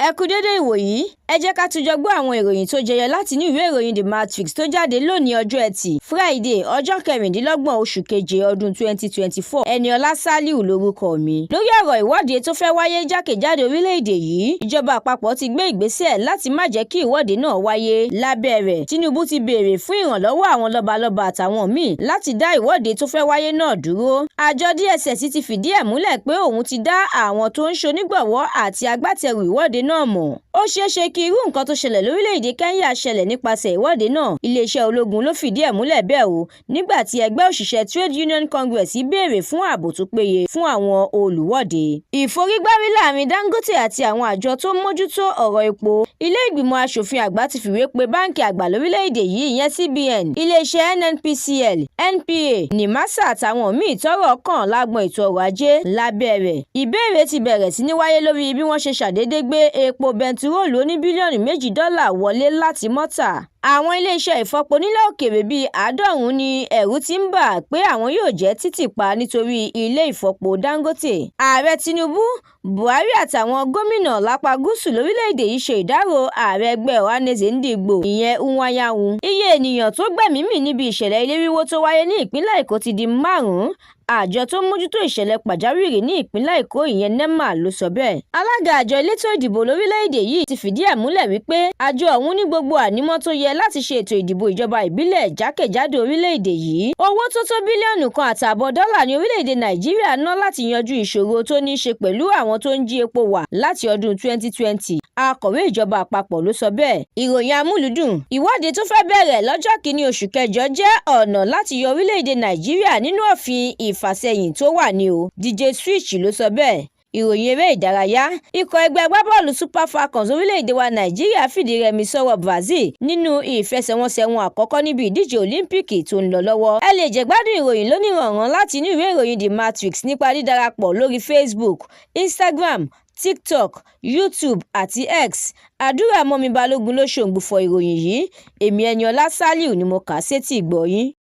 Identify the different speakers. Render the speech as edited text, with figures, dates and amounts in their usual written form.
Speaker 1: Ẹ kú dédé ìwòyí, ẹ jẹ́ ká tún jọ gbọ́ àwọn ìròyìn tó jẹyọ láti inú ìwé ìròyìn The Matrix tó jáde lónìí ọjọ́ Ẹtì Friday ọjọ́ 26 oṣù keje ọdún 2024. Ẹniọlá Sálíù lórúkọ mi. Lórí ọ̀rọ̀ ìwọ́de tó fẹ́ wáyé jákèjádò orílẹ̀-èdè yìí, ìjọba àpapọ̀ ti gbé ìgbésẹ̀ láti má jẹ́ kí ìwọ́de náà wáyé. Lábẹ́ rẹ̀, Tinubu ti béèrè fún ìrànlọ́wọ́ àwọn lọ́balọ́ba àtàwọn míì láti dá ìwọ́de tó fẹ́ wáyé náà dúró. Àjọ DSS ti fìdí ẹ̀ múlẹ̀ pé òun ti dá àwọn tó ń ṣonígbọ̀wọ́ àti agbátẹrù ìwọ́de náà mọ̀. Ó ṣeéṣe kí irú nǹkan tó ṣẹlẹ̀ lórílẹ̀-èdè Kenya ṣẹlẹ̀ nípasẹ̀ ìwọ́de náa. Iléeṣẹ́ ológun ló fìdí ẹ̀ múlẹ̀ bẹ́ẹ̀ o, nígbà tí ẹgbẹ́ òṣìṣẹ́ Trade Union Congress béèrè fún ààbò tó péye fún àwọn olùwọ́de. Ìforígbárí láàrin Dangote àti àwọn àjọ tó ń mójútó ọ̀rọ̀ epo. Ilé ìgbìmọ̀ aṣòfin àgbà ti fìwé pe báǹkì àgbà lórílẹ̀-èdè yìí ìyẹn CBN, iléeṣẹ́ NNPCL, NPA, NIMASA àtàwọn míì tọ́rọ̀ kàn lágbọn ètò ọrọ̀ ajé. Lábẹ́ rẹ̀, ìbéèrè ti bẹ̀rẹ̀ sí ní wáyé lórí bí wọ́n ṣe ṣàdédé gbé epo bẹntiróòlù oní bílíọ̀nù $2 wọlé láti Mọ́tà. Àwọn iléeṣẹ́ ìfọpo nílẹ̀ òkèèrè bíi 90 ni ẹ̀rù ti ń bà pé àwọn yóò jẹ́ títì pa nítorí ilé ìfọpo Dangote. Ààrẹ Tinubu, Buhari àtàwọn gómìnà lápá gúúsù lórílẹ̀-èdè yìí ṣe ìdárò ààrẹ ẹgbẹ́ Ohanaeze Ndigbo ìyẹn Nwayawu. Iye ènìyàn tó gbẹ̀mí mì níbi ìṣẹ̀lẹ̀ ilé wíwó tó wáyé ní ìpínlẹ̀ Èkó ti di 5. Àjọ tó ń mójútó ìṣẹ̀lẹ̀ pàjáwìrì ní ìpínlẹ̀ Èkó ìyẹn NEMA ló sọ bẹ́ẹ̀. Alága àjọ elétò ìdìbò lórílẹ̀-èdè yìí ti fìdí ẹ̀ múlẹ̀ wípé àjọ ọ̀hún ní gbogbo ànímọ́ tó yẹ láti ṣe ètò ìdìbò ìjọba ìbílẹ̀ jákèjádò orílẹ̀-èdè yìí. Owó tó tó $1.5 bílíọ̀nù ní orílẹ̀-èdè Nàìjíríà ná láti yanjú ìṣòro tó ní í ṣe pẹ̀lú àwọn tó ń jí epo wà láti ọdún 2020. Akọ̀wé ìjọba àpapọ̀ ló sọ bẹ́ẹ̀. Ìròyìn amúlùdùn. Ìwọ́de tó fẹ́ bẹ̀rẹ̀ lọ́jọ́ 1 oṣù kẹjọ jẹ́ ọ̀nà láti yọ orílẹ̀-èdè Nàìjíríà nínú òfin ìfàsẹ́yìn tó wà ní o. DJ Switch ló sọ bẹ́ẹ̀. Ìròyìn eré ìdárayá. Ikọ̀ ẹgbẹ́ agbábọ́ọ̀lù Super Falcons orílẹ̀-èdè wa Nàìjíríà fìdí rẹmi sọ́wọ́ Brazil nínú ìfẹsẹ̀wọnsẹ̀ wọn àkọ́kọ́ níbi ìdíje Olímpíìkì tó ń lọ lọ́wọ́. Ẹ lè jẹ̀gbádùn ìròyìn lóníranran láti inú ìwé ìròyìn The Matrix nípa dídarapọ̀ lórí Facebook, Instagram, TikTok, YouTube àti X. Àdúrà mọ́mi Balógun ló ṣòǹgbùfọ̀ ìròyìn yìí. Èmi Ẹniọlá Sálíù ni mo kà á sétí ìgbọ́ yín.